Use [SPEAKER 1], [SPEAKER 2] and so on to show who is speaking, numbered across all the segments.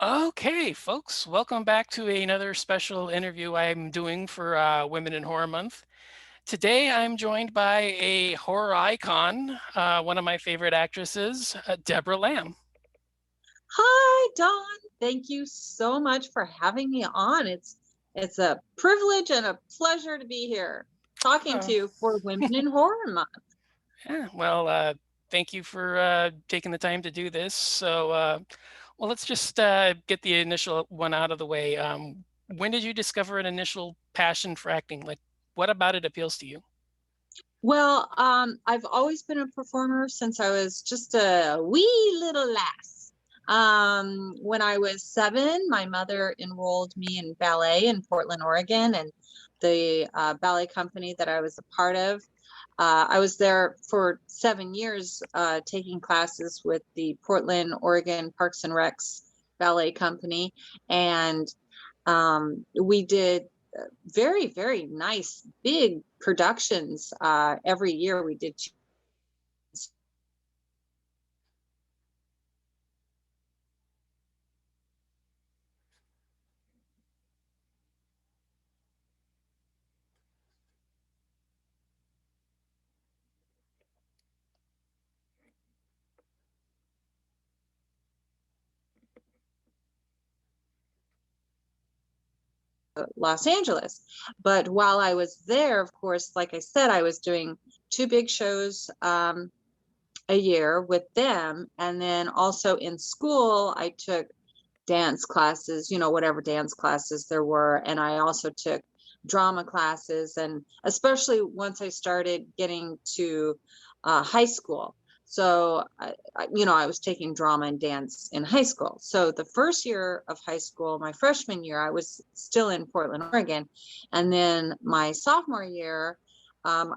[SPEAKER 1] Okay, folks, welcome back to another special interview I'm doing for Women in Horror Month. Today I'm joined by a horror icon, one of my favorite actresses, Debra Lamb.
[SPEAKER 2] Hi, Dawn. Thank you so much for having me on. It's a privilege and a pleasure to be here talking to
[SPEAKER 1] Oh,
[SPEAKER 2] you for Women in Horror Month.
[SPEAKER 1] yeah, well, thank you for taking the time to do this. Well, let's just get the initial one out of the way. When did you discover an initial passion for acting? Like, what about it appeals to you?
[SPEAKER 2] Well, I've always been a performer since I was just a wee little lass. When I was 7, my mother enrolled me in ballet in Portland, Oregon, and the ballet company that I was a part of. I was there for 7 years, taking classes with the Portland, Oregon Parks and Recs Ballet Company, and we did very, very nice big productions. Every year we did Los Angeles. But while I was there, of course, like I said, I was doing 2 big shows a year with them. And then also in school, I took dance classes, whatever dance classes there were. And I also took drama classes. And especially once I started getting to high school. So, I was taking drama and dance in high school. So the first year of high school, my freshman year, I was still in Portland, Oregon. And then my sophomore year,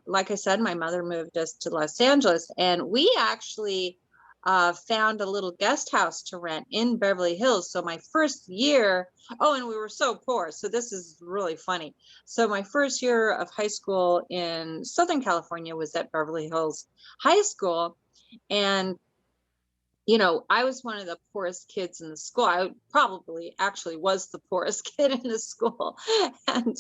[SPEAKER 2] like I said, my mother moved us to Los Angeles, and we actually found a little guest house to rent in Beverly Hills. So my first year, oh, and we were so poor. So this is really funny. So my first year of high school in Southern California was at Beverly Hills High School. And I was one of the poorest kids in the school. I probably actually was the poorest kid in the school. And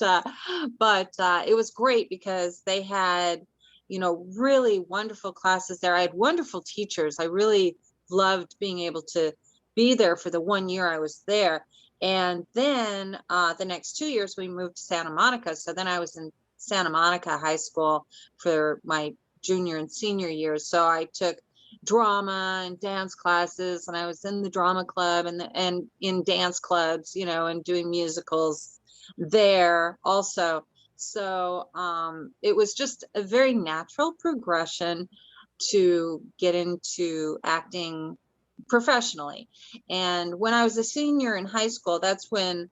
[SPEAKER 2] but it was great because they had, really wonderful classes there. I had wonderful teachers. I really loved being able to be there for the 1 year I was there. And then the next 2 years we moved to Santa Monica. So then I was in Santa Monica High School for my junior and senior years. So I took drama and dance classes, and I was in the drama club and in dance clubs, and doing musicals there also. So it was just a very natural progression to get into acting professionally. And when I was a senior in high school, that's when,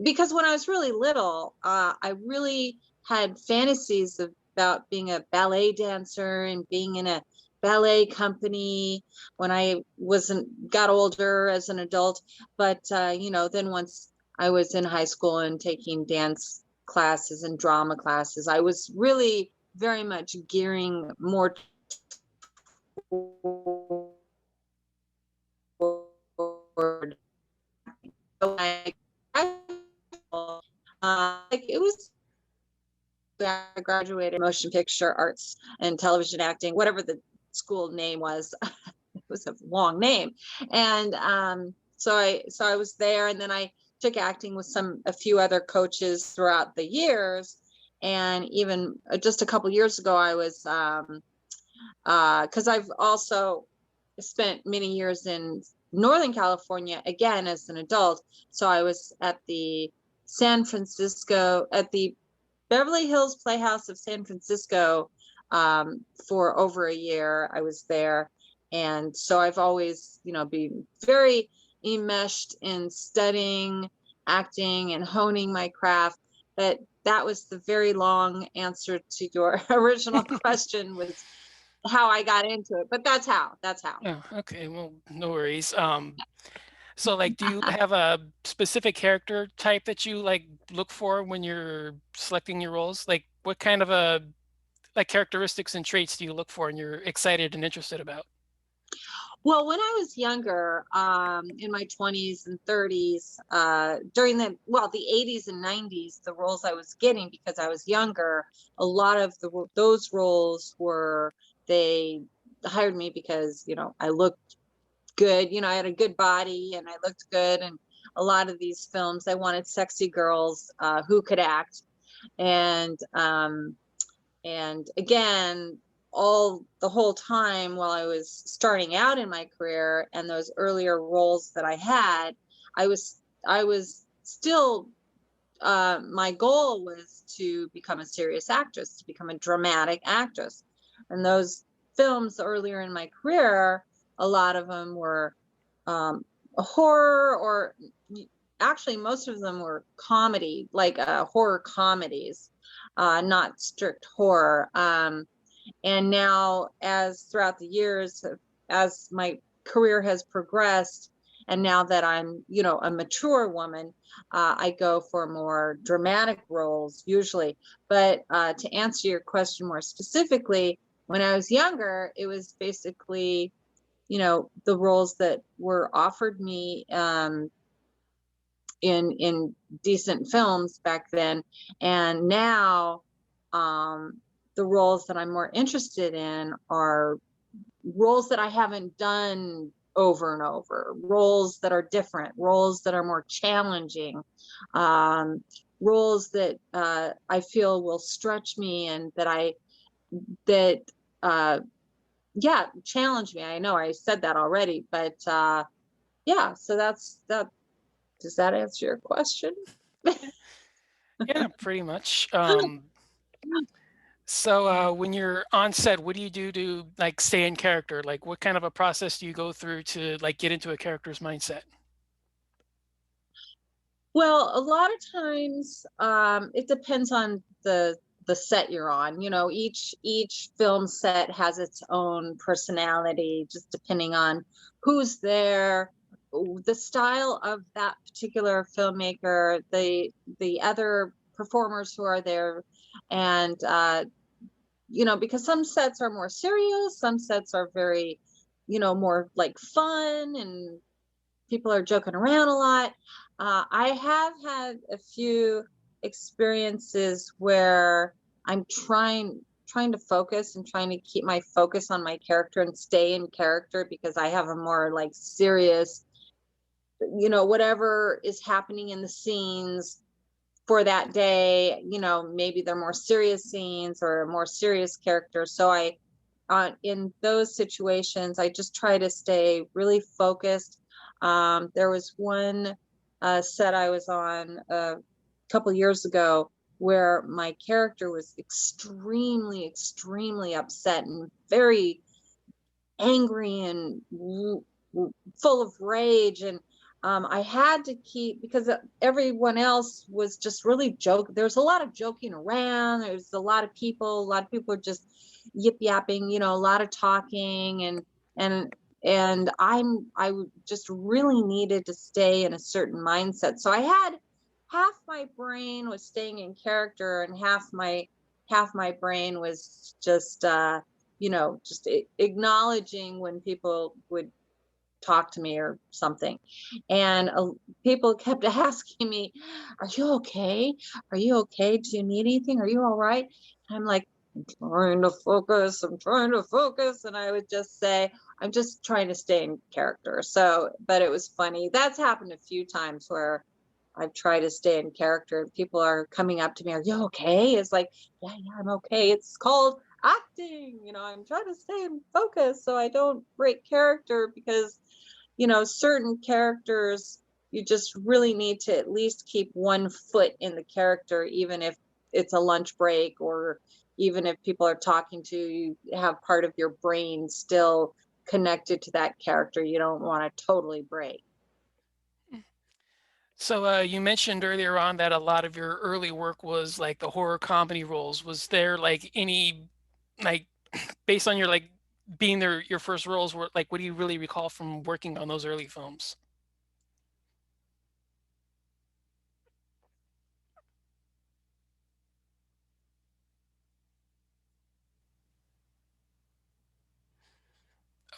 [SPEAKER 2] because when I was really little, I really had fantasies about being a ballet dancer and being in a ballet company when I wasn't got older as an adult. But then once I was in high school and taking dance classes and drama classes, I was really very much gearing more toward like like it was I graduated motion picture arts and television acting, whatever the school name was. It was a long name. And so I was there, and then I took acting with a few other coaches throughout the years. And even just a couple years ago, I was because I've also spent many years in Northern California again as an adult. So I was at the Beverly Hills Playhouse of San Francisco for over a year. I was there. And so I've always, been very enmeshed in studying acting and honing my craft. But that was the very long answer to your original question, was how I got into it. But that's how. That's how.
[SPEAKER 1] Oh, okay, well, no worries. So like, do you have a specific character type that you like look for when you're selecting your roles? Like, what kind of characteristics and traits do you look for and you're excited and interested about?
[SPEAKER 2] Well, when I was younger, in my 20s and 30s, during the 80s and 90s, the roles I was getting because I was younger, a lot of those roles were, they hired me because, I looked good, I had a good body and I looked good. And a lot of these films, I wanted sexy girls who could act. And again, all the whole time while I was starting out in my career and those earlier roles that I had, I was still, my goal was to become a serious actress, to become a dramatic actress. And those films earlier in my career, a lot of them were horror, or actually most of them were comedy, like horror comedies, not strict horror. And now, as throughout the years, as my career has progressed, and now that I'm, a mature woman, I go for more dramatic roles usually. But to answer your question more specifically, when I was younger, it was basically, the roles that were offered me in decent films back then. And now, um, the roles that I'm more interested in are roles that I haven't done over and over, roles that are different, roles that are more challenging, um, roles that I feel will stretch me, and that uh, yeah, challenge me. I know I said that already, but yeah, so that's that. Does that answer your question?
[SPEAKER 1] Yeah, pretty much. So when you're on set, what do you do to like stay in character? Like what kind of a process do you go through to like get into a character's mindset?
[SPEAKER 2] Well, a lot of times, it depends on the set you're on. Each film set has its own personality, just depending on who's there, the style of that particular filmmaker, the other performers who are there, and because some sets are more serious, some sets are very, more like fun, and people are joking around a lot. I have had a few experiences where I'm trying to focus and trying to keep my focus on my character and stay in character, because I have a more like serious, whatever is happening in the scenes for that day, maybe they're more serious scenes or a more serious character. So in those situations, I just try to stay really focused. There was one set I was on a couple years ago where my character was extremely, extremely upset and very angry and full of rage. And I had to keep, because everyone else was just really there was a lot of joking around, there's a lot of people are just yip yapping, a lot of talking, and just really needed to stay in a certain mindset. So I had half my brain was staying in character, and half my brain was just just acknowledging when people would talk to me or something. And people kept asking me, "Are you okay? Are you okay? Do you need anything? Are you all right?" And I'm like, "I'm trying to focus. I'm trying to focus." And I would just say, "I'm just trying to stay in character." So, but it was funny. That's happened a few times where I've tried to stay in character and people are coming up to me, "Are you okay?" It's like, "Yeah, yeah, I'm okay." It's called acting. I'm trying to stay in focus so I don't break character, because, certain characters, you just really need to at least keep one foot in the character, even if it's a lunch break, or even if people are talking to you, have part of your brain still connected to that character. You don't want to totally break.
[SPEAKER 1] So you mentioned earlier on that a lot of your early work was like the horror comedy roles. Was there like any like based on your like being there your first roles were like what do you really recall from working on those early films?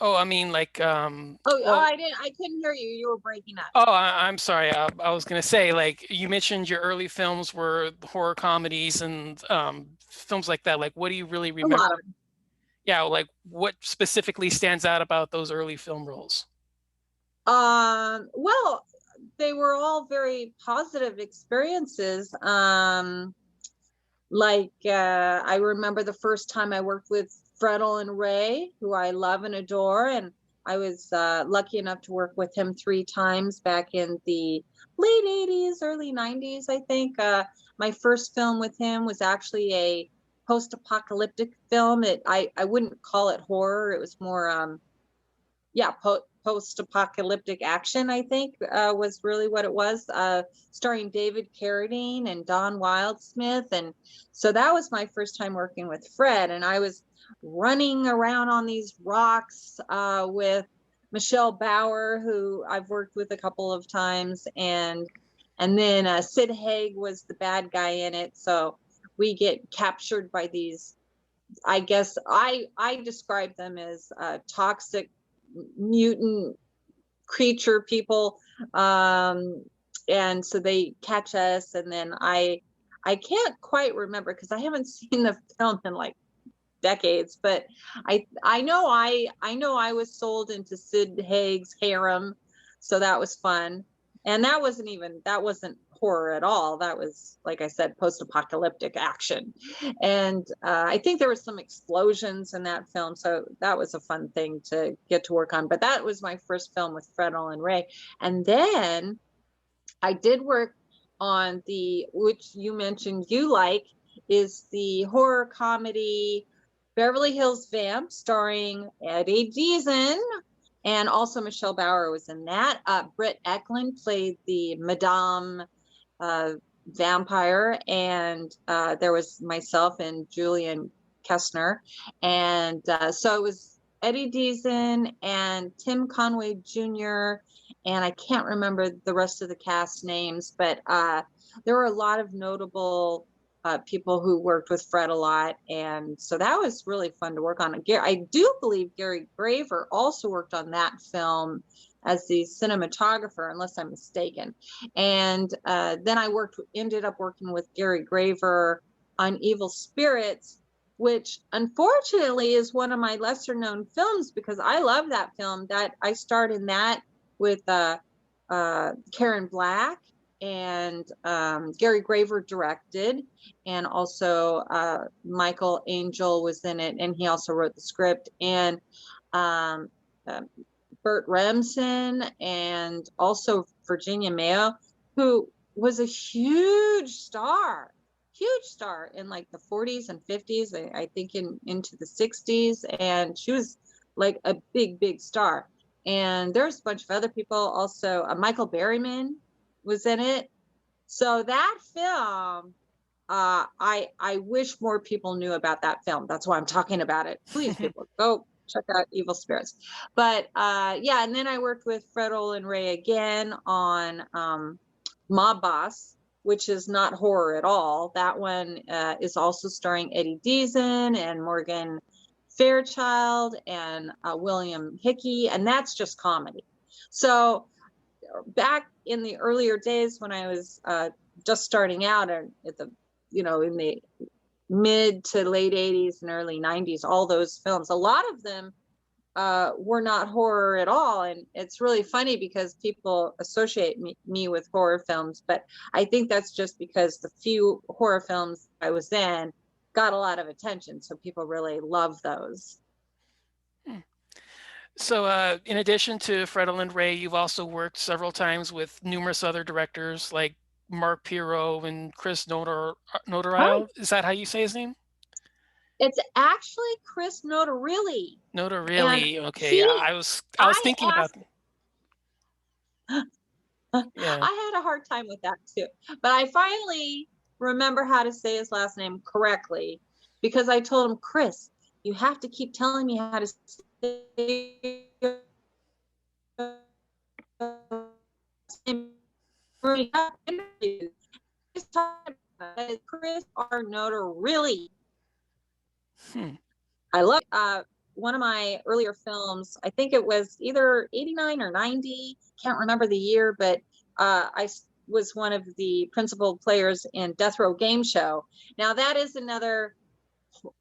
[SPEAKER 1] Oh, I mean, like, well,
[SPEAKER 2] I couldn't hear you. You were breaking up.
[SPEAKER 1] oh, I'm sorry. I was gonna say, like, you mentioned your early films were horror comedies and films like that. Like, what do you really
[SPEAKER 2] A lot
[SPEAKER 1] remember?
[SPEAKER 2] of them.
[SPEAKER 1] Yeah, like, what specifically stands out about those early film roles?
[SPEAKER 2] Well, they were all very positive experiences. I remember the first time I worked with Olen Ray, who I love and adore, and I was lucky enough to work with him 3 times back in the late 80s, early 90s, I think. My first film with him was actually a post-apocalyptic film. I wouldn't call it horror. It was more post-apocalyptic action, I think, was really what it was, starring David Carradine and Don Wildsmith. And so that was my first time working with Fred, and I was running around on these rocks with Michelle Bauer, who I've worked with a couple of times, and then Sid Haig was the bad guy in it. So we get captured by these, I guess I describe them as toxic mutant creature people, and so they catch us, and then I can't quite remember because I haven't seen the film in like decades, but I know I was sold into Sid Haig's harem, so that was fun. And that wasn't horror at all. That was, like I said, post-apocalyptic action. And I think there were some explosions in that film, so that was a fun thing to get to work on. But that was my first film with Fred Olen Ray. And then I did work on which you mentioned you like, is the horror comedy Beverly Hills Vamp, starring Eddie Deason, and also Michelle Bauer was in that. Britt Eklund played the Madame vampire, and there was myself and Julian Kessner. And so it was Eddie Deason and Tim Conway Jr., and I can't remember the rest of the cast names, but there were a lot of notable people who worked with Fred a lot, and so that was really fun to work on. I do believe Gary Graver also worked on that film as the cinematographer, unless I'm mistaken. And then I ended up working with Gary Graver on Evil Spirits, which unfortunately is one of my lesser known films, because I love that film. That I starred in that with Karen Black, and Gary Graver directed, and also Michael Angel was in it, and he also wrote the script, and um, Burt Remsen, and also Virginia Mayo, who was a huge star in like the 40s and 50s, I think into the 60s, and she was like a big star. And there's a bunch of other people also. Michael Berryman was in it. So that film, I wish more people knew about that film. That's why I'm talking about it. Please, people, go check out Evil Spirits. But yeah, and then I worked with Fred Olen Ray again on Mob Boss, which is not horror at all. That one is also starring Eddie Deason and Morgan Fairchild and William Hickey, and that's just comedy. So back in the earlier days when I was just starting out at the, in the mid to late 80s and early 90s, all those films, a lot of them were not horror at all. And it's really funny because people associate me with horror films, but I think that's just because the few horror films I was in got a lot of attention. So people really love those.
[SPEAKER 1] So, in addition to Fred Olen Ray, you've also worked several times with numerous other directors like Mark Pirro and Chris
[SPEAKER 2] Oh,
[SPEAKER 1] Notarile. Is that how you say his name?
[SPEAKER 2] it's actually Chris Notarile. And
[SPEAKER 1] Notarile. Okay,
[SPEAKER 2] he,
[SPEAKER 1] I was
[SPEAKER 2] I
[SPEAKER 1] thinking about.
[SPEAKER 2] asked,
[SPEAKER 1] Yeah.
[SPEAKER 2] I had a hard time with that too, but I finally remember how to say his last name correctly, because I told him, Chris, you have to keep telling me how to say your last name. Chris R. Notarile.
[SPEAKER 1] Hmm.
[SPEAKER 2] I love one of my earlier films. I think it was either 89 or 90. Can't remember the year, but was one of the principal players in Death Row Game Show. Now that is another,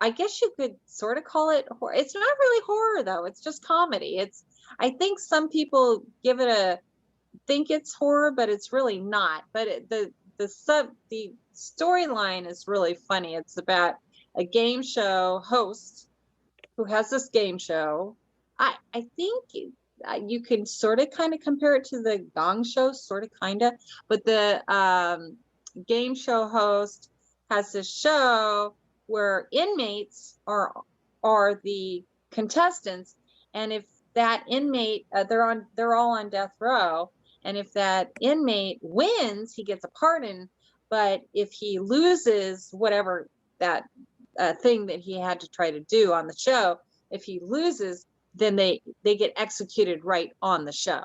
[SPEAKER 2] I guess you could sort of call it horror. It's not really horror though. It's just comedy. I think some people think it's horror, but it's really not. But the storyline is really funny. It's about a game show host who has this game show. I think you can sort of kind of compare it to the Gong Show, sort of kind of, but the game show host has this show where inmates are the contestants, and if that inmate they're all on death row, and if that inmate wins, he gets a pardon, but if he loses whatever that thing that he had to try to do on the show, if he loses, then they get executed right on the show.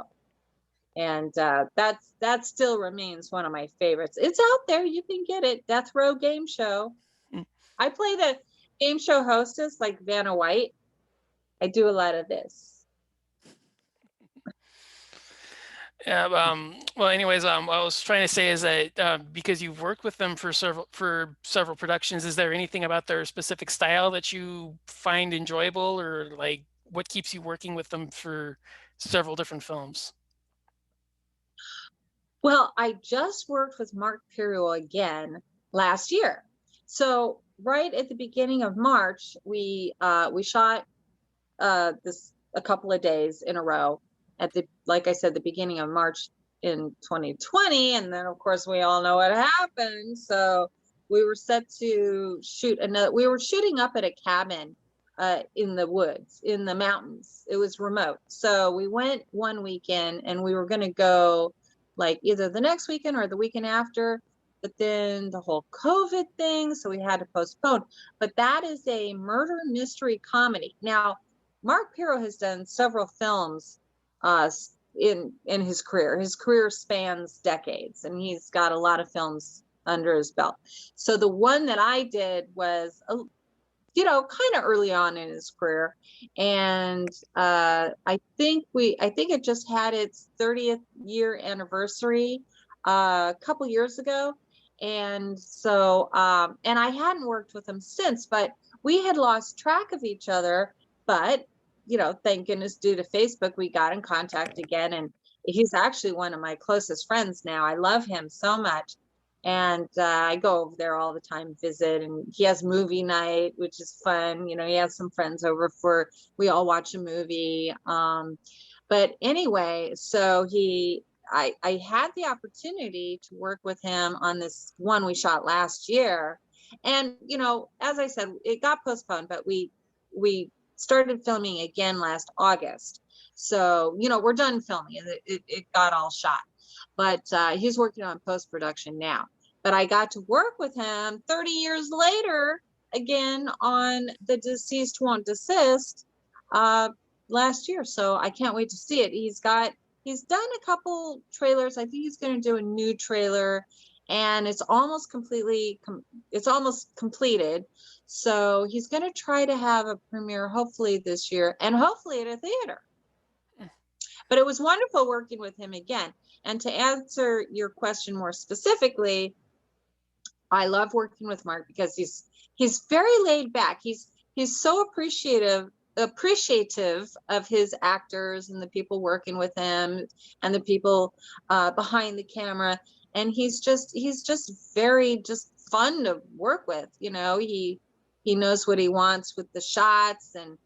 [SPEAKER 2] And that still remains one of my favorites. It's out there, you can get it. Death Row Game Show. I play the game show hostess like Vanna White. I do a lot of this.
[SPEAKER 1] Yeah. Well, anyways, what I was trying to say is that because you've worked with them for several productions, is there anything about their specific style that you find enjoyable, or like what keeps you working with them for several different films?
[SPEAKER 2] Well, I just worked with Mark Pirro again last year. So right at the beginning of March, we shot this a couple of days in a row like I said, the beginning of March in 2020, and then of course we all know what happened. So we were set to shoot we were shooting up at a cabin in the woods, in the mountains. It was remote. So we went one weekend and we were going to go like either the next weekend or the weekend after, but then the whole COVID thing, so we had to postpone. But that is a murder mystery comedy. Now, Mark Pirro has done several films in his career. His career spans decades, and he's got a lot of films under his belt. So the one that I did was, kind of early on in his career, and I think it just had its 30th year anniversary a couple years ago, and so and I hadn't worked with him since, but we had lost track of each other. But thank goodness, due to Facebook, we got in contact again, and he's actually one of my closest friends now. I love him so much. And I go over there all the time, visit, and he has movie night, which is fun. He has some friends over we all watch a movie. But anyway, so I had the opportunity to work with him on this one we shot last year. And, as I said, it got postponed, but we started filming again last August. So, we're done filming. It got all shot. But he's working on post-production now. But I got to work with him 30 years later again on The Deceased Won't Desist last year. So I can't wait to see it. He's done a couple trailers. I think he's going to do a new trailer, and it's almost completed. So he's going to try to have a premiere hopefully this year, and hopefully at a theater. But it was wonderful working with him again. And to answer your question more specifically, I love working with Mark because he's very laid back. He's so appreciative of his actors and the people working with him and the people behind the camera. And he's just very fun to work with. He knows what he wants with the shots, and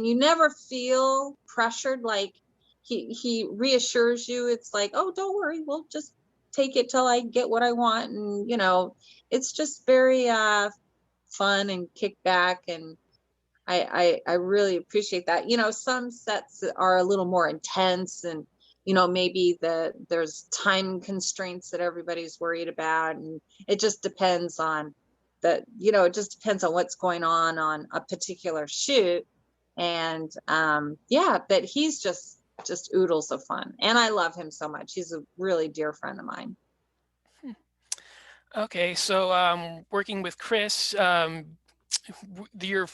[SPEAKER 2] you never feel pressured. Like he reassures you. It's like, oh, don't worry, we'll just take it till I get what I want. And it's just very fun and kick back, and I really appreciate that. Some sets are a little more intense, and maybe there's time constraints that everybody's worried about, and it just depends on what's going on a particular shoot. And but he's just oodles of fun, and I love him so much. He's a really dear friend of mine.
[SPEAKER 1] Okay, so working with Chris, your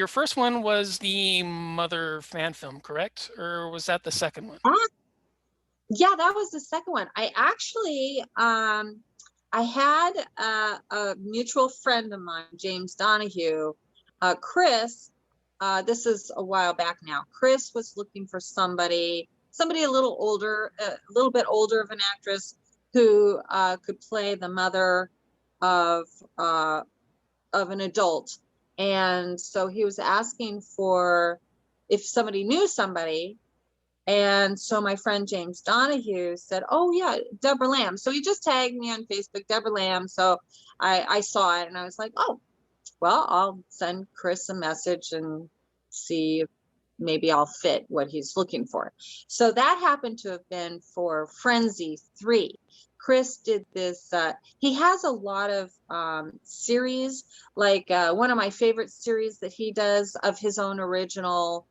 [SPEAKER 1] first one was the Mother fan film, correct? Or was that the second one?
[SPEAKER 2] Yeah, that was the second one. I actually, I had a mutual friend of mine, James Donahue, Chris. This is a while back now. Chris was looking for somebody a little older, a little bit older of an actress who could play the mother of an adult. And so he was asking for if somebody knew somebody. And so my friend James Donahue said, "Oh yeah, Debra Lamb." So he just tagged me on Facebook, Debra Lamb. So I saw it and I was like, "Oh, well, I'll send Chris a message and see if maybe I'll fit what he's looking for." So that happened to have been for Frenzy 3. Chris did this. He has a lot of series, like one of my favorite series that he does of his own original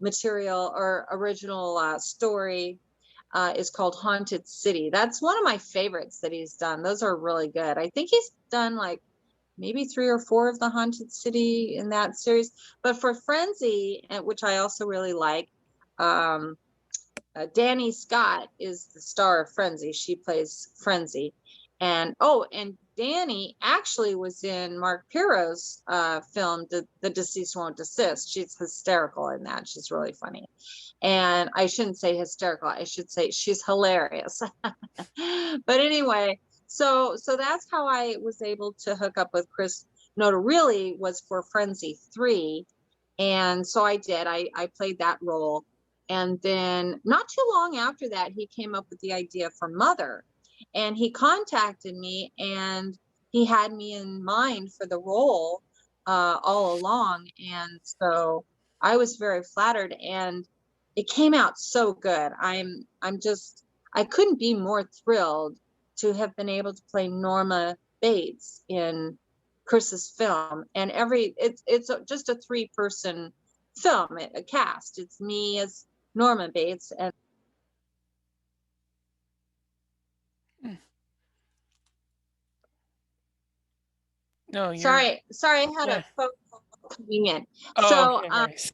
[SPEAKER 2] material or original story is called Haunted City. That's one of my favorites that he's done. Those are really good. I think he's done like maybe 3 or 4 of the Haunted City in that series. But for Frenzy, which I also really like, um, Danny Scott is the star of Frenzy. She plays Frenzy. And and Danny actually was in Mark Pirro's film, The Deceased Won't Desist. She's hysterical in that. She's really funny. And I shouldn't say hysterical. I should say she's hilarious. But anyway, so that's how I was able to hook up with Chris. Notarile was for Frenzy 3. And so I did. I played that role. And then not too long after that, he came up with the idea for Mother. And he contacted me and he had me in mind for the role all along. And so I was very flattered and it came out so good. I couldn't be more thrilled to have been able to play Norma Bates in Chris's film. And it's just a 3-person film, a cast. It's me as Norma Bates and
[SPEAKER 1] Hmm. No,
[SPEAKER 2] sorry, I had a
[SPEAKER 1] yeah.
[SPEAKER 2] phone call coming in.
[SPEAKER 1] Oh, no worries.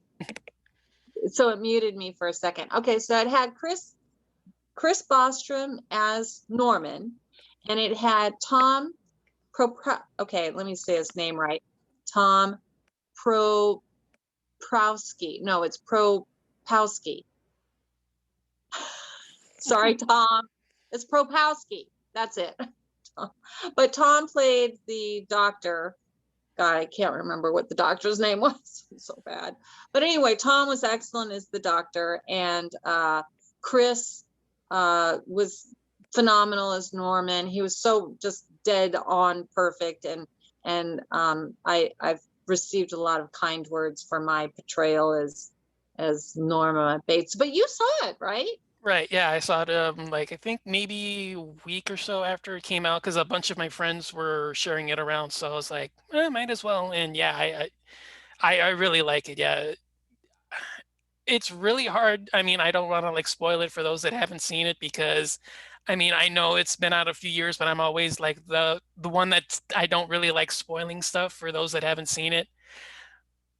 [SPEAKER 2] So it muted me for a second. Okay, so it had Chris Bostrom as Norman, and it had Tom okay, let me say his name right. Tom Prowski. No, it's Propowski. Sorry, Tom. It's Propowski. That's it. But Tom played the doctor. God, I can't remember what the doctor's name was. So bad. But anyway, Tom was excellent as the doctor, and Chris was phenomenal as Norman. He was so just dead on perfect, and I've received a lot of kind words for my portrayal as Norma Bates. But you saw it, right?
[SPEAKER 1] Right, yeah, I saw it, like, I think maybe a week or so after it came out, because a bunch of my friends were sharing it around, so I was like, might as well." And yeah, I really like it, yeah. It's really hard. I mean, I don't wanna, like, spoil it for those that haven't seen it because, I mean, I know it's been out a few years, but I'm always, like, the one that I don't really like spoiling stuff for those that haven't seen it.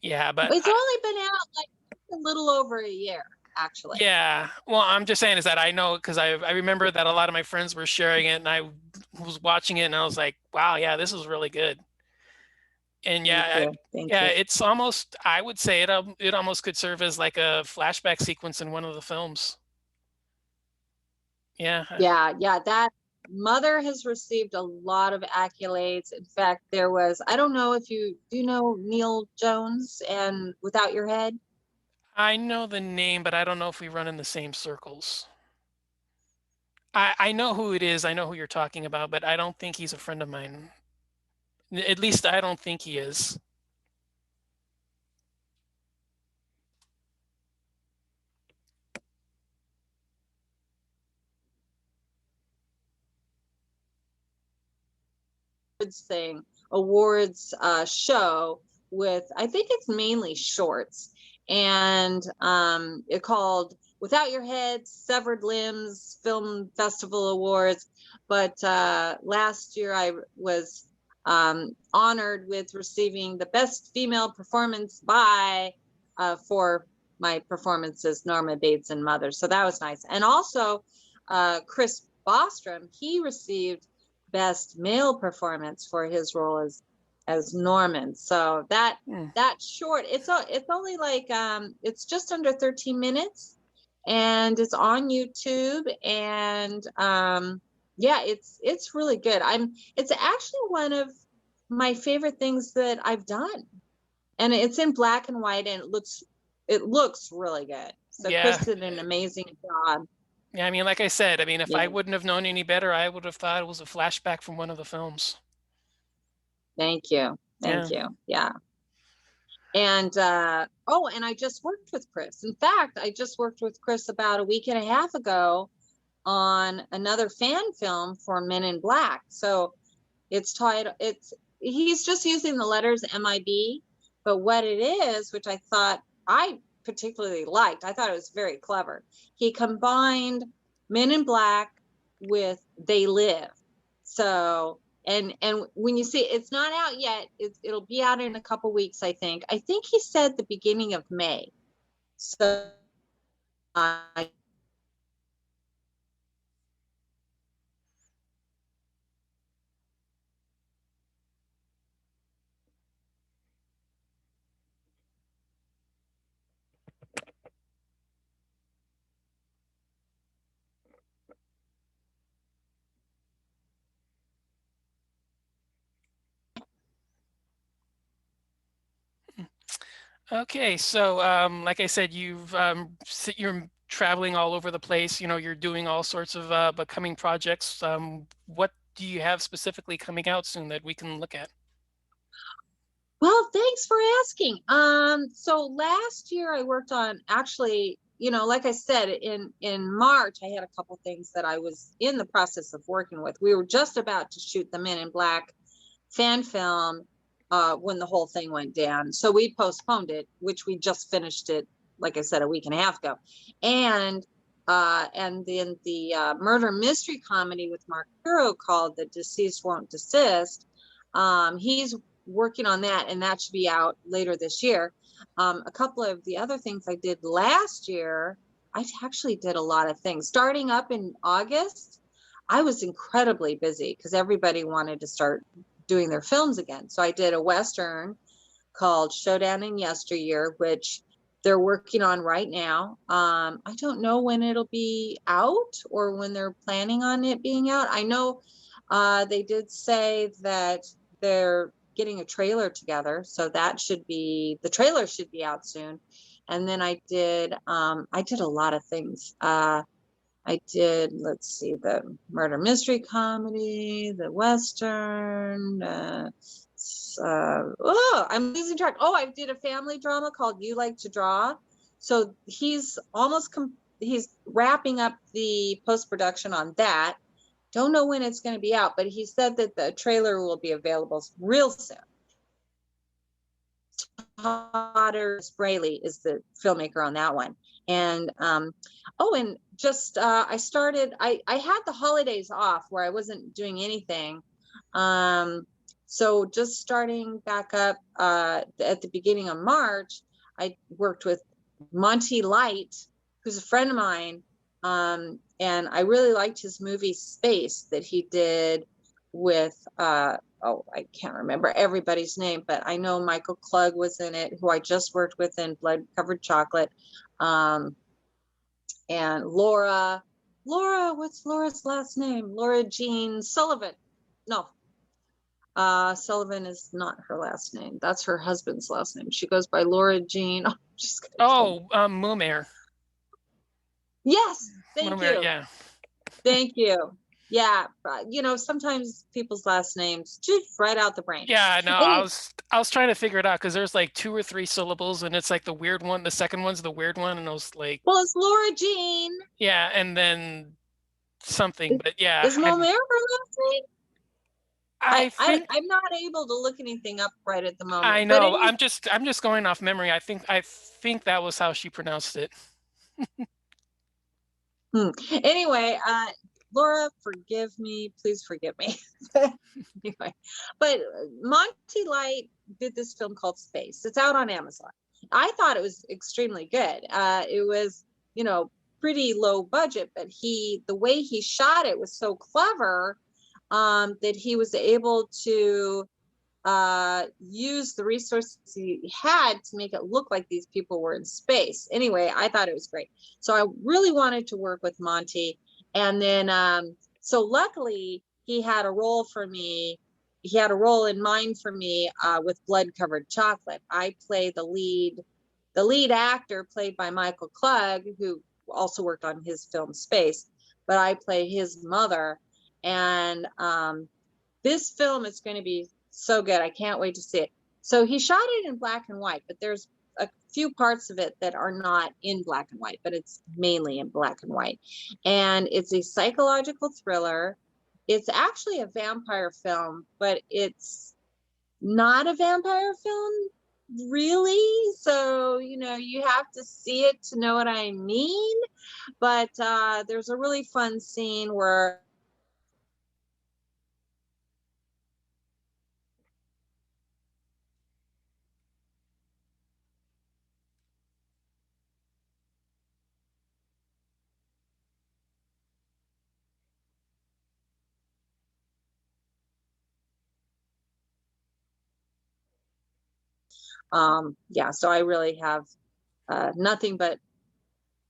[SPEAKER 1] Yeah, but
[SPEAKER 2] It's only been out like a little over a year, actually.
[SPEAKER 1] yeah. Well, I'm just saying is that I know because I remember that a lot of my friends were sharing it and I was watching it and I was like, wow, yeah, this is really good. And
[SPEAKER 2] Thank
[SPEAKER 1] yeah,
[SPEAKER 2] you. Thank
[SPEAKER 1] yeah,
[SPEAKER 2] you.
[SPEAKER 1] it's almost I would say it almost could serve as like a flashback sequence in one of the films. Yeah.
[SPEAKER 2] Yeah, yeah, that Mother has received a lot of accolades. In fact, I don't know if do you know Neil Jones and Without Your Head?
[SPEAKER 1] I know the name, but I don't know if we run in the same circles. I know who it is. I know who you're talking about, but I don't think he's a friend of mine. At least I don't think he is.
[SPEAKER 2] Thing awards show with I think it's mainly shorts and it called Without Your Head Severed Limbs Film Festival Awards. But last year I was honored with receiving the best female performance by for my performance as Norma Bates in Mother. So that was nice. And also Chris Bostrom, he received best male performance for his role as Norman. So that short, it's only like it's just under 13 minutes, and it's on YouTube, and yeah, it's really good. It's actually one of my favorite things that I've done, and it's in black and white, and it looks really good. So Chris did an amazing job.
[SPEAKER 1] Yeah, I mean, like I said, I mean, if I wouldn't have known any better, I would have thought it was a flashback from one of the films.
[SPEAKER 2] Thank you. Thank you. Yeah. And oh, and I just worked with Chris. In fact, I just worked with Chris about a week and a half ago on another fan film for Men in Black. So it's titled, he's just using the letters MIB, but what it is, which I thought I particularly liked, I thought it was very clever. He combined Men in Black with They Live. So, and when you see, it's not out yet, it'll be out in a couple weeks, I think. I think he said the beginning of May. So
[SPEAKER 1] Okay, so like I said, you're traveling all over the place. You know, you're doing all sorts of becoming projects. What do you have specifically coming out soon that we can look at?
[SPEAKER 2] well, thanks for asking. So last year I worked on, actually, you know, like I said, in March, I had a couple things that I was in the process of working with. We were just about to shoot the Men in Black fan film when the whole thing went down. So we postponed it, which we just finished it, like I said, a week and a half ago. And then the murder mystery comedy with Mark Pirro called The Deceased Won't Desist. He's working on that, and that should be out later this year. A couple of the other things I did last year, I actually did a lot of things. Starting up in August, I was incredibly busy because everybody wanted to start doing their films again. So I did a Western called Showdown in Yesteryear, which they're working on right now. I don't know when it'll be out or when they're planning on it being out. I know they did say that they're getting a trailer together, so the trailer should be out soon. And then I did a lot of things. I did, let's see, the murder mystery comedy, the Western, I'm losing track. Oh, I did a family drama called You Like to Draw. So he's wrapping up the post-production on that. Don't know when it's going to be out, but he said that the trailer will be available real soon. Note-arr-riley is the filmmaker on that one. And oh, and just I had the holidays off where I wasn't doing anything. So just starting back up at the beginning of March, I worked with Monty Light, who's a friend of mine. And I really liked his movie Space that he did with oh, I can't remember everybody's name, but I know Michael Klug was in it, who I just worked with in Blood Covered Chocolate. And Laura, what's Laura's last name? Laura Jean Sullivan. No, Sullivan is not her last name. That's her husband's last name. She goes by Laura Jean.
[SPEAKER 1] Oh, Moomair.
[SPEAKER 2] Yes, thank you.
[SPEAKER 1] Yeah.
[SPEAKER 2] Thank you. Yeah, you know, sometimes people's last names just right out the brain.
[SPEAKER 1] Yeah, no, I was trying to figure it out because there's like 2 or 3 syllables, and it's like the weird one. The second one's the weird one, and I was like,
[SPEAKER 2] well, it's Laura Jean.
[SPEAKER 1] Yeah, and then something, but yeah.
[SPEAKER 2] Is Moomair her last name? I'm not able to look anything up right at the moment.
[SPEAKER 1] I know. I'm just going off memory. I think that was how she pronounced it.
[SPEAKER 2] Anyway, Laura, forgive me, please forgive me. Anyway, but Monty Light did this film called Space. It's out on Amazon. I thought it was extremely good. It was, you know, pretty low budget, but the way he shot it was so clever, that he was able to use the resources he had to make it look like these people were in space. Anyway, I thought it was great. So I really wanted to work with Monty. And then, so luckily he had a role for me. He had a role in mind for me, with Blood Covered Chocolate. I play the lead actor, played by Michael Klug, who also worked on his film Space, but I play his mother. And this film is going to be so good. I can't wait to see it. So he shot it in black and white, but there's a few parts of it that are not in black and white, but it's mainly in black and white. And it's a psychological thriller. It's actually a vampire film, but it's not a vampire film, really. So, you know, you have to see it to know what I mean. But there's a really fun scene where yeah, so I really have nothing but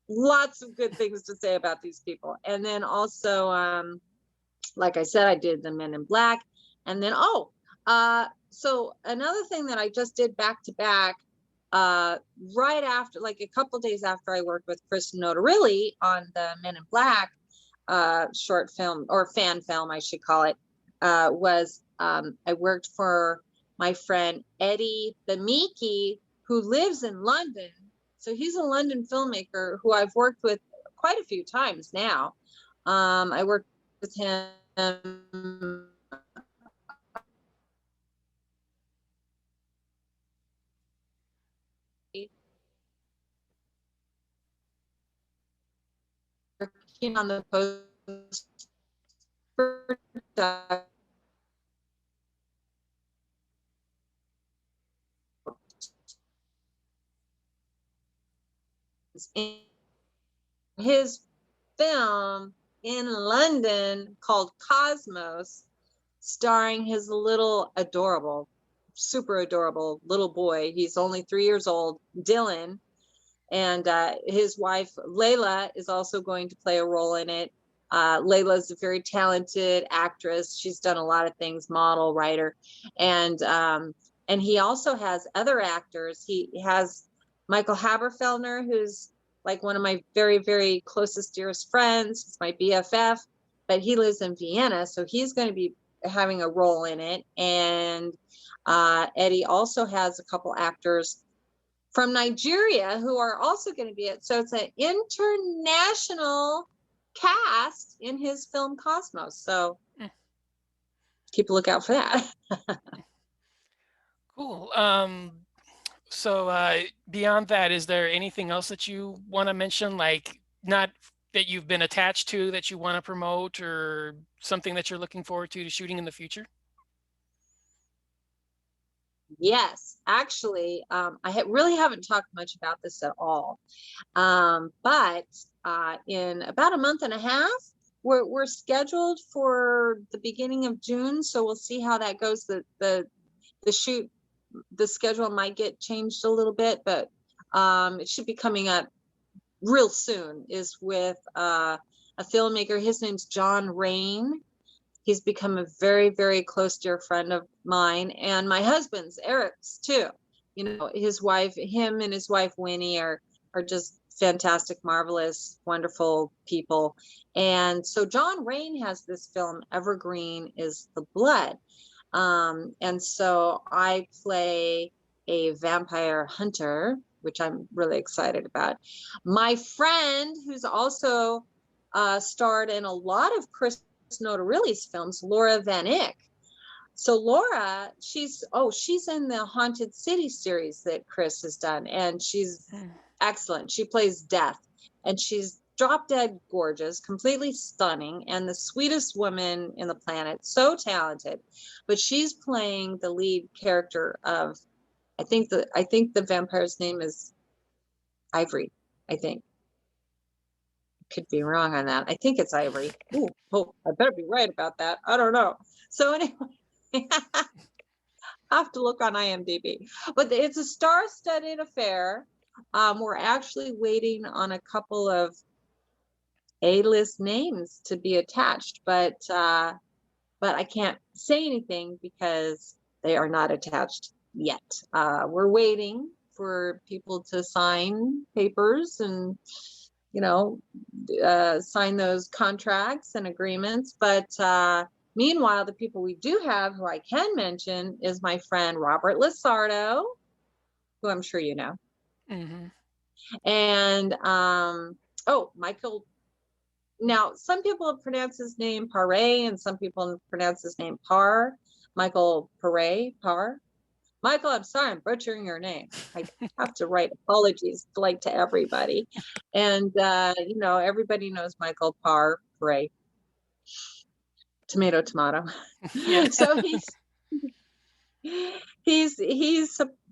[SPEAKER 2] lots of good things to say about these people. And then also, like I said, I did the Men in Black. And then, so another thing that I just did back to back, right after, like a couple days after I worked with Chris Notarile on the Men in Black short film, or fan film, I should call it, was I worked for my friend Eddie Bamiki, who lives in London. So he's a London filmmaker who I've worked with quite a few times now. I worked with him working on the post in his film in London called Cosmos, starring his little adorable, super adorable little boy. He's only 3 years old, Dylan. And his wife, Layla, is also going to play a role in it. Layla is a very talented actress. She's done a lot of things, model, writer. And he also has other actors. He has Michael Haberfeldner, who's like one of my very, very closest, dearest friends. He's my BFF, but he lives in Vienna. So he's going to be having a role in it. And Eddie also has a couple actors from Nigeria who are also going to be it. So it's an international cast in his film Cosmos. So keep a lookout for that.
[SPEAKER 1] Cool. So beyond that, is there anything else that you want to mention, like not that you've been attached to that you want to promote, or something that you're looking forward to shooting in the future?
[SPEAKER 2] Yes, actually, I really haven't talked much about this at all. But in about a month and a half, we're scheduled for the beginning of June. So we'll see how that goes. The shoot, the schedule might get changed a little bit, but it should be coming up real soon, is with a filmmaker. His name's John Rain. He's become a very, very close dear friend of mine, and my husband's, Eric's too. You know, him and his wife Winnie are just fantastic, marvelous, wonderful people. And so John Rain has this film, Evergreen is the Blood. And so I play a vampire hunter, which I'm really excited about. My friend, who's also starred in a lot of Chris Notarille's films, Laura Van Eyck. So Laura, she's in the Haunted City series that Chris has done, and she's excellent. She plays Death, and she's drop dead gorgeous, completely stunning, and the sweetest woman in the planet, so talented. But she's playing the lead character of, I think the vampire's name is Ivory. I think. Could be wrong on that. I think it's Ivory. Ooh, oh, I better be right about that. I don't know. So anyway, I have to look on IMDb. But it's a star-studded affair. We're actually waiting on a couple of A-list names to be attached, but I can't say anything because they are not attached yet. We're waiting for people to sign papers and sign those contracts and agreements. But meanwhile, the people we do have who I can mention is my friend Robert Lasardo, who I'm sure you know,
[SPEAKER 1] Mm-hmm.
[SPEAKER 2] and Michael. Now, some people pronounce his name Paré, and some people pronounce his name Parr. Michael Paré, Parr. Michael, I'm sorry, I'm butchering your name. I have to write apologies to everybody. And, everybody knows Michael Parr, Paré. Tomato, tomato.
[SPEAKER 1] Yeah.
[SPEAKER 2] So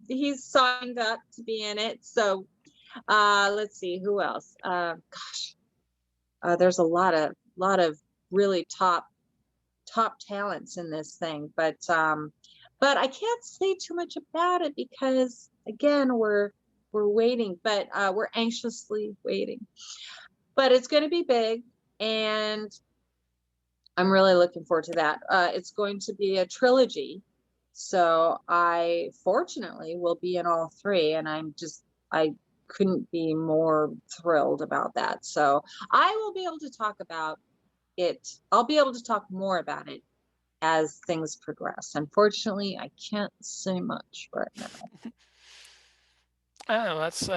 [SPEAKER 2] he's signed up to be in it. So let's see who else. There's a lot of really top talents in this thing, but I can't say too much about it because again we're waiting, but we're anxiously waiting. But it's going to be big, and I'm really looking forward to that. It's going to be a trilogy, so I fortunately will be in all three, and I couldn't be more thrilled about that. So I will be able to talk about it. I'll be able to talk more about it as things progress. Unfortunately, I can't say much right now.
[SPEAKER 1] Oh, that's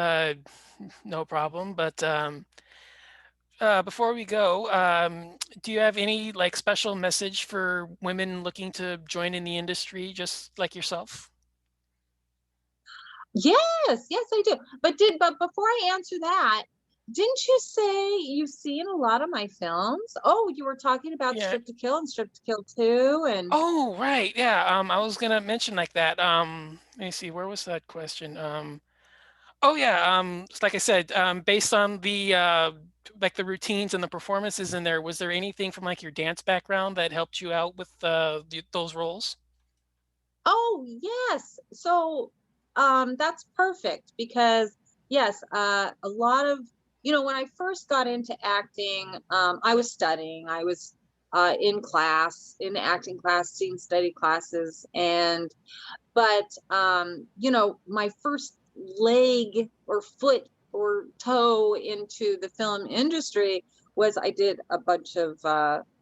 [SPEAKER 1] no problem. But before we go, do you have any like special message for women looking to join in the industry, just like yourself?
[SPEAKER 2] Yes, I do. But before I answer that, didn't you say you've seen a lot of my films? Oh, you were talking about
[SPEAKER 1] Yeah.
[SPEAKER 2] Strip to Kill and Strip to Kill 2 and
[SPEAKER 1] Oh, right. Yeah. I was gonna mention like that. Let me see. Where was that question? Oh yeah. Like I said, based on the like the routines and the performances in there, was there anything from like your dance background that helped you out with those roles?
[SPEAKER 2] oh, yes. So that's perfect because yes, a lot of when I first got into acting, I was studying. I was in acting class, scene study classes, and but my first leg or foot or toe into the film industry was I did a bunch of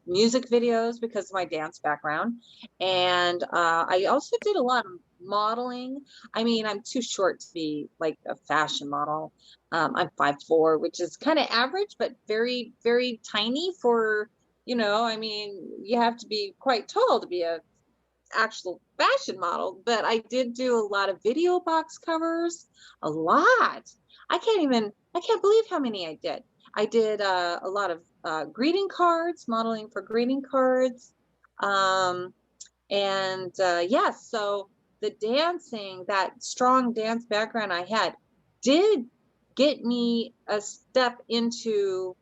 [SPEAKER 2] music videos because of my dance background, and I also did a lot of modeling. I mean, I'm too short to be like a fashion model. I'm 5'4", which is kind of average but very very tiny for I mean, you have to be quite tall to be a actual fashion model, but I did do a lot of video box covers, a lot. I can't believe how many I did. I did a lot of greeting cards, modeling for greeting cards. Um, and yes, so the dancing, that strong dance background I had, did get me a step into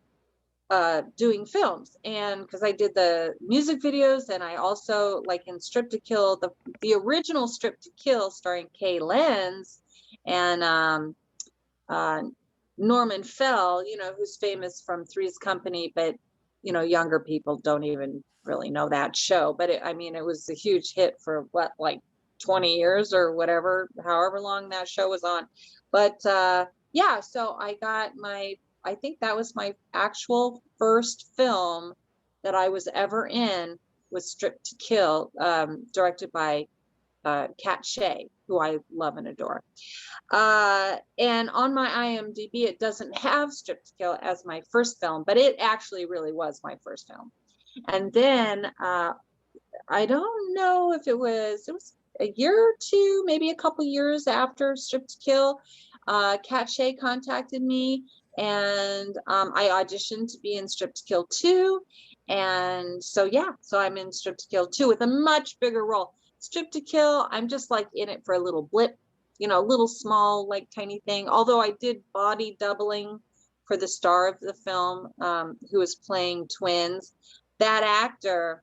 [SPEAKER 2] doing films, and because I did the music videos, and I also like in Strip to Kill, the original Strip to Kill starring Kay Lenz and uh, Norman Fell, who's famous from Three's Company, but younger people don't even really know that show. But I mean, it was a huge hit for what, like 20 years or whatever, however long that show was on. But yeah, so I think that was my actual first film that I was ever in, was Strip to Kill, directed by Katt Shea, who I love and adore. And on my IMDb, it doesn't have Strip to Kill as my first film, but it actually really was my first film. And then I don't know if it was a year or two, maybe a couple years after Strip to Kill, Katt Shea contacted me and I auditioned to be in Strip to Kill 2. And so, yeah, so I'm in Strip to Kill 2 with a much bigger role. Strip to Kill, I'm just like in it for a little blip, a little small, like tiny thing. Although I did body doubling for the star of the film, who was playing twins. That actor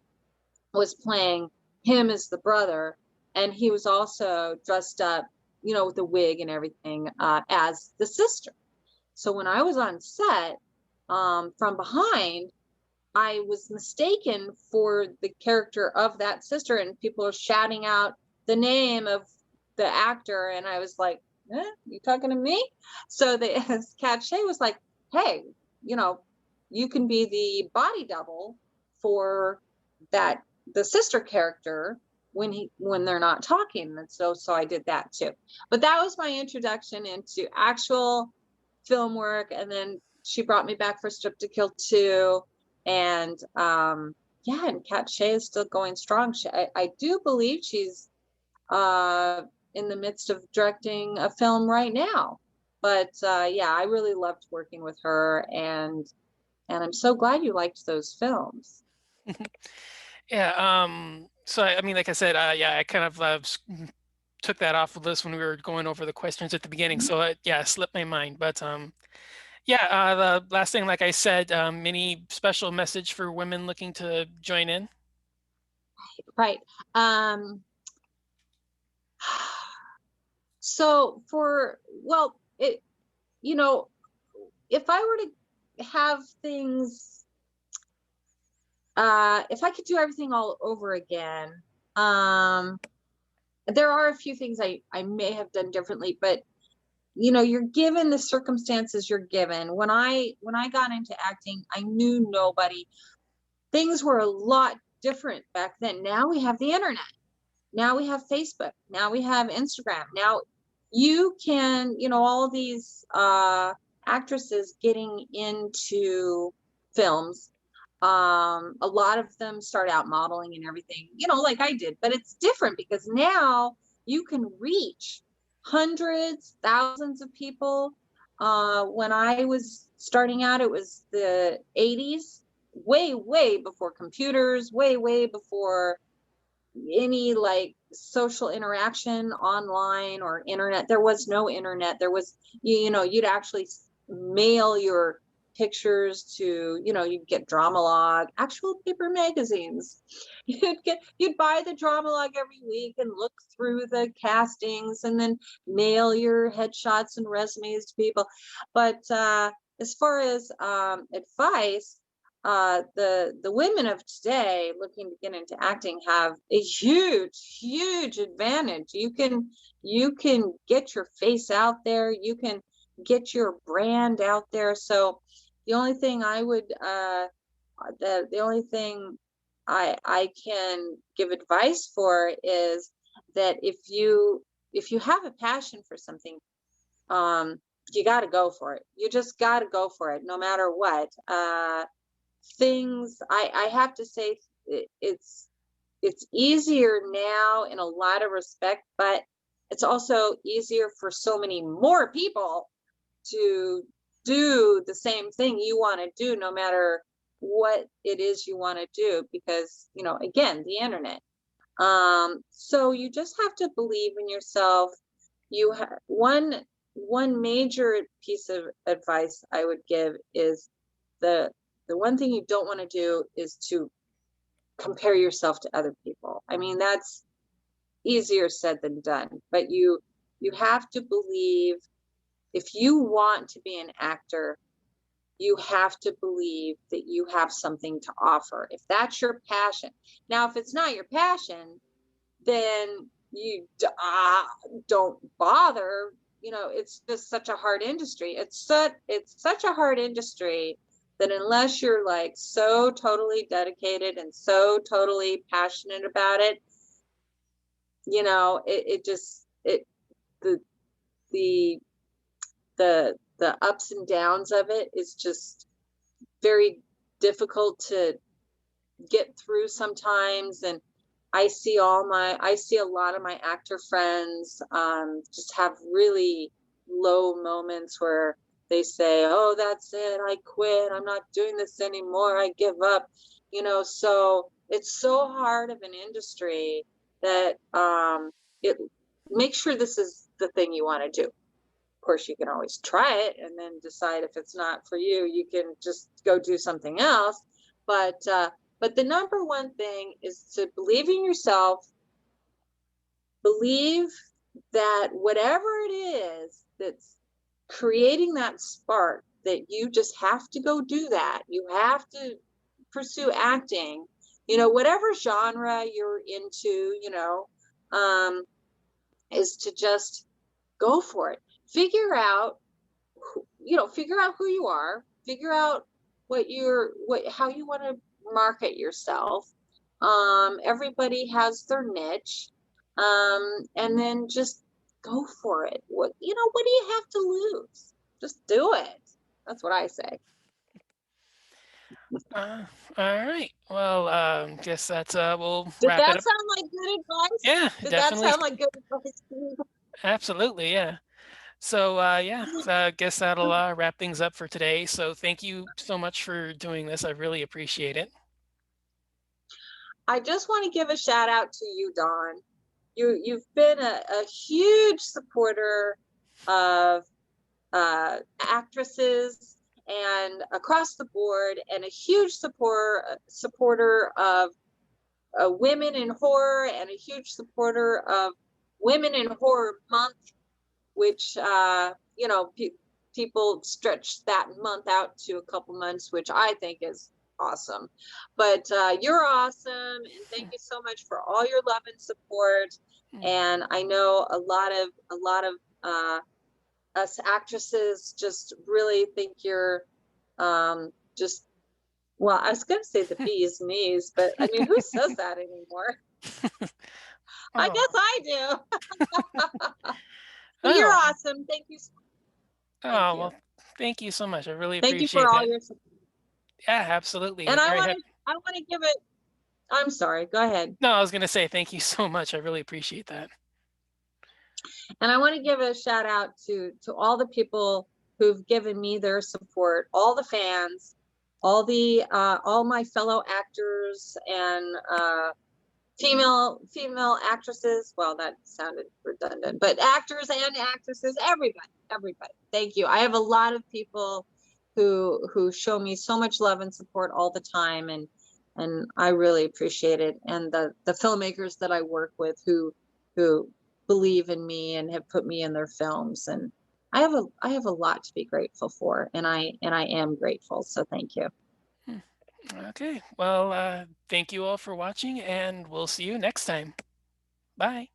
[SPEAKER 2] was playing him as the brother, and he was also dressed up, with a wig and everything, as the sister. So when I was on set, from behind, I was mistaken for the character of that sister, and people are shouting out the name of the actor, and I was like, you talking to me? So the Katt Shea was like, hey, you can be the body double for that the sister character when they're not talking. And so I did that too. But that was my introduction into actual film work, and then she brought me back for Strip to Kill 2. And yeah, and Katt Shea is still going strong. I do believe she's in the midst of directing a film right now. But yeah, I really loved working with her, and I'm so glad you liked those films.
[SPEAKER 1] Yeah. So I mean, like I said, yeah, I kind of took that off the list when we were going over the questions at the beginning.
[SPEAKER 2] Mhm.
[SPEAKER 1] So yeah, it slipped my mind. But yeah, the last thing, like I said, any special message for women looking to join in?
[SPEAKER 2] Right. Um, so well, you know, if I were to have things, if I could do everything all over again, um, there are a few things I may have done differently, but you're given the circumstances you're given. When I got into acting, I knew nobody. Things were a lot different back then. Now we have the internet. Now we have Facebook. Now we have Instagram. Now you can, all these actresses getting into films. A lot of them start out modeling and everything, like I did, but it's different because now you can reach hundreds, thousands of people. When I was starting out, it was the 80s, way, way before computers, way, way before any like social interaction online or internet. There was no internet. There was, you'd actually mail your pictures to, you'd get Dramalog, actual paper magazines. You'd buy the Dramalog every week and look through the castings and then mail your headshots and resumes to people. But as far as advice, the women of today looking to get into acting have a huge advantage. You can get your face out there. You can get your brand out there. So the only thing I would the only thing I can give advice for is that if you have a passion for something, um you got to go for it. You just got to go for it no matter what. Things I have to say, it's easier now in a lot of respect, but it's also easier for so many more people to do the same thing you want to do, no matter what it is you want to do, because again, the internet. So you just have to believe in yourself. You have one major piece of advice I would give is the the one thing you don't want to do is to compare yourself to other people. I mean, that's easier said than done, but you have to believe, if you want to be an actor, you have to believe that you have something to offer. If that's your passion. Now, if it's not your passion, then you don't bother. It's just such a hard industry. It's such a hard industry that unless you're like so totally dedicated and so totally passionate about it, it just it the the the ups and downs of it is just very difficult to get through sometimes. And I see a lot of my actor friends just have really low moments where they say, oh, that's it, I quit, I'm not doing this anymore, I give up. So it's so hard of an industry that it make sure this is the thing you want to do. Of course, you can always try it and then decide if it's not for you, you can just go do something else. But the number one thing is to believe in yourself, believe that whatever it is that's creating that spark, that you just have to go do that. You have to pursue acting, whatever genre you're into, um, is to just go for it. Figure out, figure out who you are, figure out how you want to market yourself. Everybody has their niche. And then just go for it. What do you have to lose? Just do it. That's what I say.
[SPEAKER 1] Uh, all right. Well, guess that's we'll
[SPEAKER 2] Did
[SPEAKER 1] wrap it
[SPEAKER 2] that
[SPEAKER 1] up.
[SPEAKER 2] sound like good advice?
[SPEAKER 1] Yeah,
[SPEAKER 2] Did that
[SPEAKER 1] definitely.
[SPEAKER 2] sound like good advice to you?
[SPEAKER 1] Absolutely. Yeah. So, yeah, so I guess that'll wrap things up for today. So, thank you so much for doing this. I really appreciate it.
[SPEAKER 2] I just want to give a shout out to you, Dawn. You've been a huge supporter of actresses and across the board, and a huge supporter of women in horror, and a huge supporter of Women in Horror Month, which people stretch that month out to a couple months, which I think is awesome. But you're awesome, and thank you so much for all your love and support.
[SPEAKER 1] Mm.
[SPEAKER 2] And I know a lot of us actresses just really think you're just, well, I was going to say the bee's knees, but I mean, who says that anymore? I
[SPEAKER 1] Oh,
[SPEAKER 2] guess I do. But you're
[SPEAKER 1] oh,
[SPEAKER 2] awesome. Thank you. Thank
[SPEAKER 1] oh,
[SPEAKER 2] you.
[SPEAKER 1] well, thank you so much. I really
[SPEAKER 2] Thank you for
[SPEAKER 1] appreciate
[SPEAKER 2] all
[SPEAKER 1] that.
[SPEAKER 2] your support.
[SPEAKER 1] Yeah, absolutely.
[SPEAKER 2] And I
[SPEAKER 1] Very
[SPEAKER 2] want
[SPEAKER 1] happy.
[SPEAKER 2] to I want to give it, I'm sorry, go ahead.
[SPEAKER 1] No, I was going to say thank you so much. I really appreciate that.
[SPEAKER 2] And I want to give a shout out to all the people who've given me their support, all the fans, all my fellow actors and female actresses. Well, that sounded redundant, but actors and actresses, everybody. Thank you. I have a lot of people who show me so much love and support all the time, and I really appreciate it. And the filmmakers that I work with who believe in me and have put me in their films, and I have a lot to be grateful for, and I am grateful. So thank you.
[SPEAKER 1] Hmm. Okay. Well, thank you all for watching, and we'll see you next time. Bye.